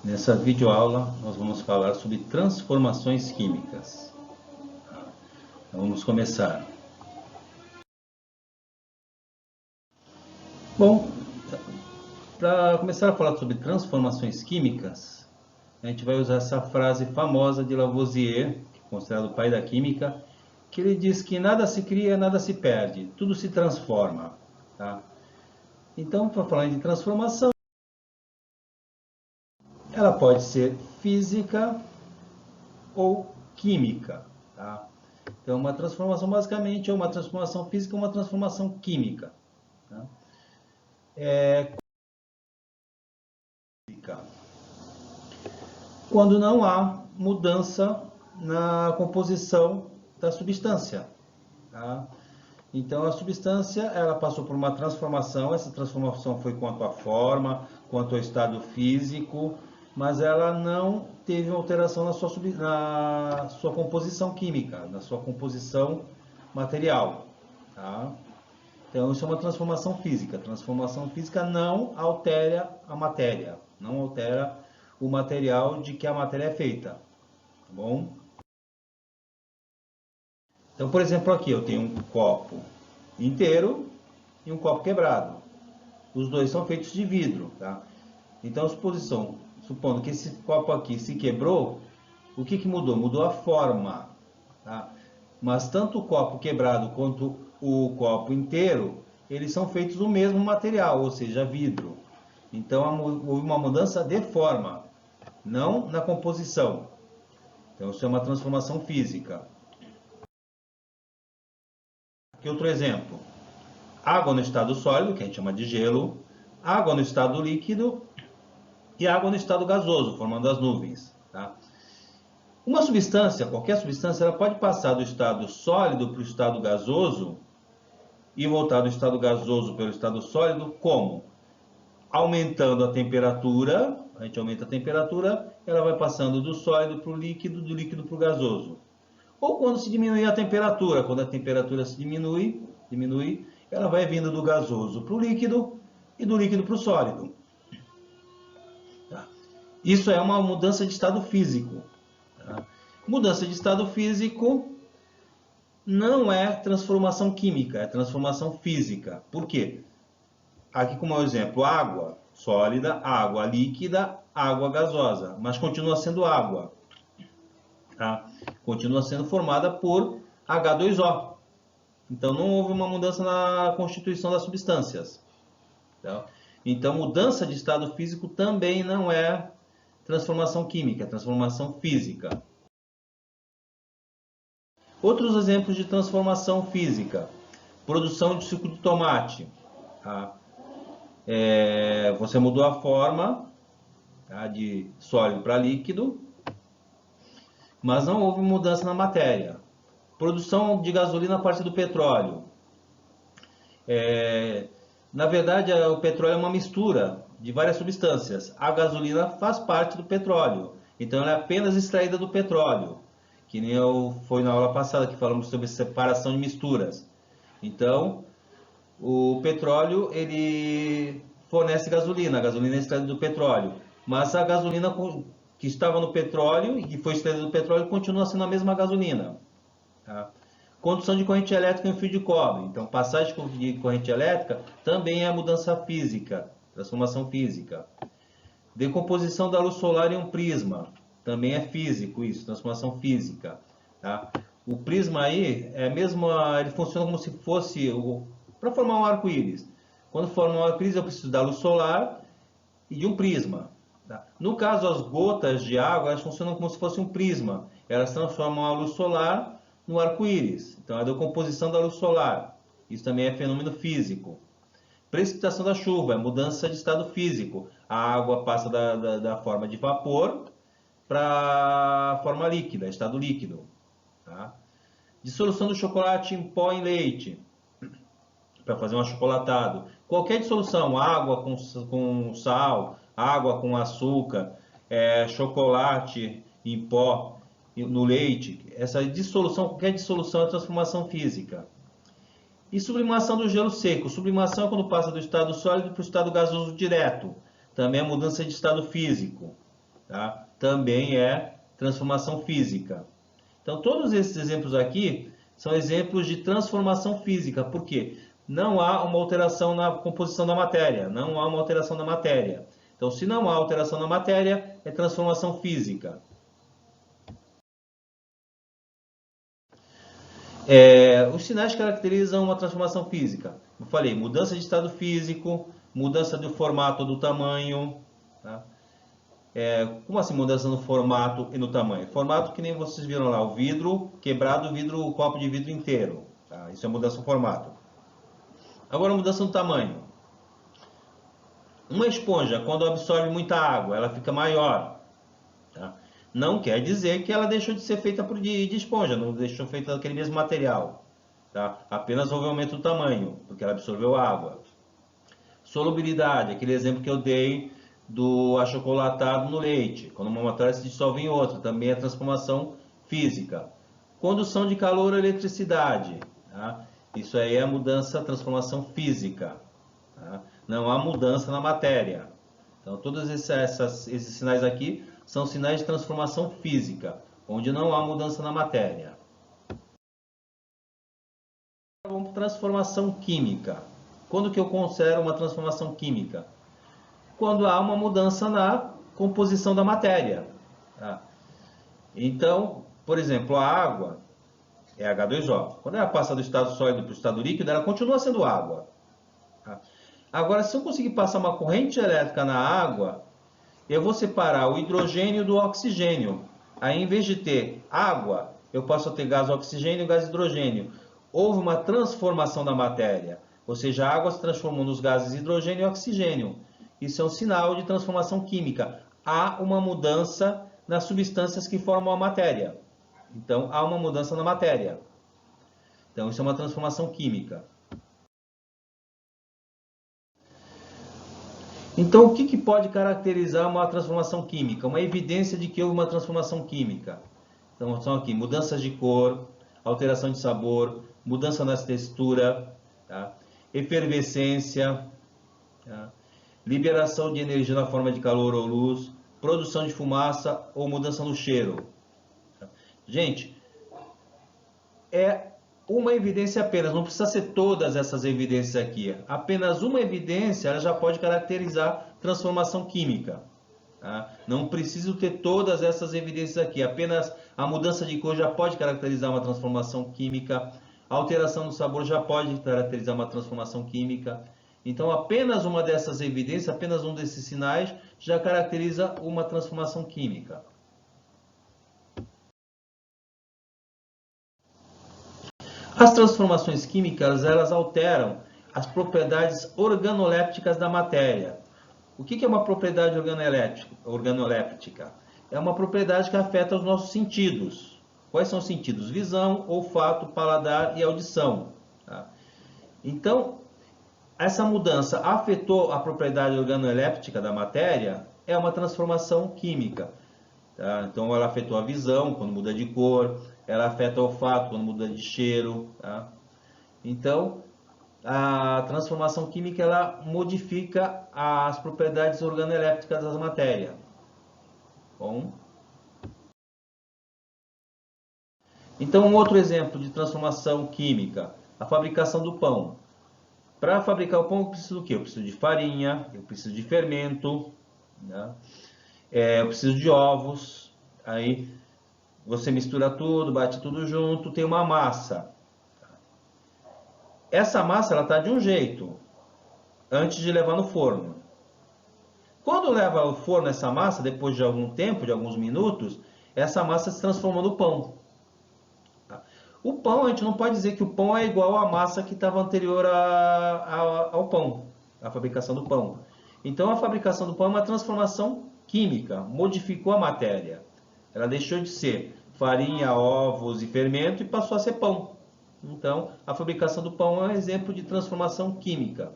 Nessa videoaula nós vamos falar sobre transformações químicas. Então, vamos começar. Bom, para começar a falar sobre transformações químicas, a gente vai usar essa frase famosa de Lavoisier, considerado o pai da química, que ele diz que nada se cria, nada se perde, tudo se transforma. Tá? Então, para falar de transformação, ela pode ser física ou química. Tá? Então, uma transformação basicamente é uma transformação física ou uma transformação química. Tá? Quando não há mudança na composição da substância. Tá? Então, a substância ela passou por uma transformação, essa transformação foi quanto à forma, quanto ao estado físico, mas ela não teve alteração na sua composição química, na sua composição material. Tá? Então, isso é uma transformação física. A transformação física não altera a matéria, não altera o material de que a matéria é feita. Tá bom? Então, por exemplo, aqui eu tenho um copo inteiro e um copo quebrado. Os dois são feitos de vidro, tá? Então, supondo que esse copo aqui se quebrou, o que mudou? Mudou a forma, tá? Mas tanto o copo quebrado quanto o copo inteiro, eles são feitos do mesmo material, ou seja, vidro. Então, houve uma mudança de forma, não na composição. Então, isso é uma transformação física. Aqui outro exemplo. Água no estado sólido, que a gente chama de gelo, água no estado líquido e água no estado gasoso, formando as nuvens. Tá? Uma substância, qualquer substância, ela pode passar do estado sólido para o estado gasoso e voltar do estado gasoso para o estado sólido como? Aumentando a temperatura, a gente aumenta a temperatura, ela vai passando do sólido para o líquido, do líquido para o gasoso. Ou quando se diminui a temperatura, quando a temperatura se diminui, ela vai vindo do gasoso para o líquido e do líquido para o sólido. Tá? Isso é uma mudança de estado físico. Tá? Mudança de estado físico não é transformação química, é transformação física. Por quê? Aqui como exemplo, água sólida, água líquida, água gasosa, mas continua sendo água. Tá? Continua sendo formada por H2O. Então, não houve uma mudança na constituição das substâncias. Tá? Então, mudança de estado físico também não é transformação química, é transformação física. Outros exemplos de transformação física. Produção de suco de tomate. Tá? Você mudou a forma, tá, de sólido para líquido, mas não houve mudança na matéria. Produção de gasolina a partir do petróleo. Na verdade, o petróleo é uma mistura de várias substâncias. A gasolina faz parte do petróleo, então ela é apenas extraída do petróleo, que nem foi na aula passada que falamos sobre separação de misturas. Então, o petróleo ele fornece gasolina, a gasolina é extraída do petróleo, mas a gasolina que estava no petróleo e que foi extraída do petróleo continua sendo a mesma gasolina. Tá? Condução de corrente elétrica em um fio de cobre. Então, passagem de corrente elétrica também é mudança física, transformação física. Decomposição da luz solar em um prisma. Também é físico isso, transformação física. Tá? O prisma aí, ele funciona como se fosse para formar um arco-íris. Quando forma um arco-íris, eu preciso da luz solar e de um prisma. Tá? No caso, as gotas de água, elas funcionam como se fosse um prisma. Elas transformam a luz solar no arco-íris. Então, a decomposição da luz solar. Isso também é fenômeno físico. Precipitação da chuva é mudança de estado físico. A água passa da forma de vapor para a forma líquida, estado líquido. Tá? Dissolução do chocolate em pó em leite, para fazer um achocolatado. Qualquer dissolução, água com sal, água com açúcar, chocolate em pó no leite, essa dissolução, qualquer dissolução é transformação física. E sublimação do gelo seco. Sublimação é quando passa do estado sólido para o estado gasoso direto. Também é mudança de estado físico. tá? Também é transformação física. Então, todos esses exemplos aqui são exemplos de transformação física. Por quê? Não há uma alteração na composição da matéria, não há uma alteração na matéria. Então, se não há alteração na matéria, é transformação física. Os sinais que caracterizam uma transformação física. Eu falei, mudança de estado físico, mudança do formato ou do tamanho. Tá? Como assim mudança no formato e no tamanho? Formato que nem vocês viram lá, o vidro quebrado, o copo de vidro inteiro. Tá? Isso é mudança no formato. Agora mudança no tamanho. Uma esponja, quando absorve muita água, ela fica maior. Tá? Não quer dizer que ela deixou de ser feita de esponja, não deixou feita daquele mesmo material. Tá? Apenas houve aumento do tamanho, porque ela absorveu água. Solubilidade, aquele exemplo que eu dei do achocolatado no leite. Quando uma matéria se dissolve em outra, também é transformação física. Condução de calor ou eletricidade. Tá? Isso aí é a mudança, transformação física. Tá? Não há mudança na matéria. Então, todos esses sinais aqui são sinais de transformação física, onde não há mudança na matéria. Vamos para transformação química. Quando que eu considero uma transformação química? Quando há uma mudança na composição da matéria. Tá? Então, por exemplo, a água é H2O. Quando ela passa do estado sólido para o estado líquido, ela continua sendo água. Tá? Agora, se eu conseguir passar uma corrente elétrica na água, eu vou separar o hidrogênio do oxigênio. Aí, em vez de ter água, eu passo a ter gás oxigênio e gás hidrogênio. Houve uma transformação da matéria, ou seja, a água se transformou nos gases hidrogênio e oxigênio. Isso é um sinal de transformação química. Há uma mudança nas substâncias que formam a matéria. Então, há uma mudança na matéria. Então, isso é uma transformação química. Então, o que pode caracterizar uma transformação química? Uma evidência de que houve uma transformação química. Então, são aqui mudanças de cor, alteração de sabor, mudança na textura, tá? Efervescência, tá? Liberação de energia na forma de calor ou luz, produção de fumaça ou mudança no cheiro. Tá? Gente, é uma evidência apenas, não precisa ser todas essas evidências aqui. Apenas uma evidência ela já pode caracterizar transformação química. Tá? Não preciso ter todas essas evidências aqui. Apenas a mudança de cor já pode caracterizar uma transformação química. A alteração do sabor já pode caracterizar uma transformação química. Então, apenas uma dessas evidências, apenas um desses sinais, já caracteriza uma transformação química. As transformações químicas, elas alteram as propriedades organolépticas da matéria. O que é uma propriedade organoléptica? É uma propriedade que afeta os nossos sentidos. Quais são os sentidos? Visão, olfato, paladar e audição. Tá? Então, essa mudança afetou a propriedade organoléptica da matéria, é uma transformação química. Tá? Então, ela afetou a visão, quando muda de cor, ela afeta o olfato, quando muda de cheiro. Tá? Então, a transformação química ela modifica as propriedades organolépticas da matéria. Bom. Então, um outro exemplo de transformação química, a fabricação do pão. Para fabricar o pão, eu preciso do quê? Eu preciso de farinha, eu preciso de fermento, né? Eu preciso de ovos. Aí você mistura tudo, bate tudo junto, tem uma massa. Essa massa ela está de um jeito, antes de levar no forno. Quando leva ao forno essa massa, depois de algum tempo, de alguns minutos, essa massa se transforma no pão. O pão, a gente não pode dizer que o pão é igual à massa que estava anterior ao pão, à fabricação do pão. Então, a fabricação do pão é uma transformação química, modificou a matéria. Ela deixou de ser farinha, ovos e fermento e passou a ser pão. Então, a fabricação do pão é um exemplo de transformação química.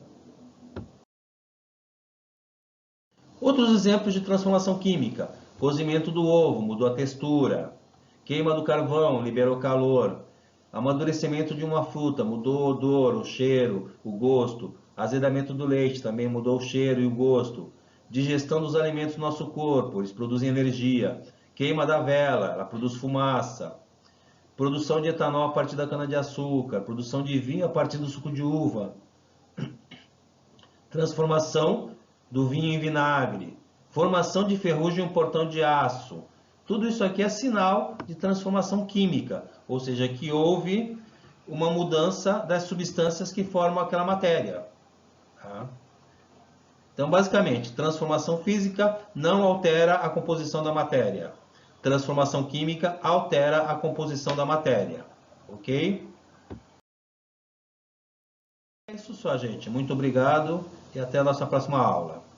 Outros exemplos de transformação química: cozimento do ovo, mudou a textura; queima do carvão, liberou calor; amadurecimento de uma fruta, mudou o odor, o cheiro, o gosto; azedamento do leite, também mudou o cheiro e o gosto; digestão dos alimentos do nosso corpo, eles produzem energia. Queima da vela, ela produz fumaça. Produção de etanol a partir da cana-de-açúcar, produção de vinho a partir do suco de uva. Transformação do vinho em vinagre. Formação de ferrugem em um portão de aço. Tudo isso aqui é sinal de transformação química, ou seja, que houve uma mudança das substâncias que formam aquela matéria. Tá? Então, basicamente, transformação física não altera a composição da matéria. Transformação química altera a composição da matéria. Ok? É isso só, gente. Muito obrigado e até a nossa próxima aula.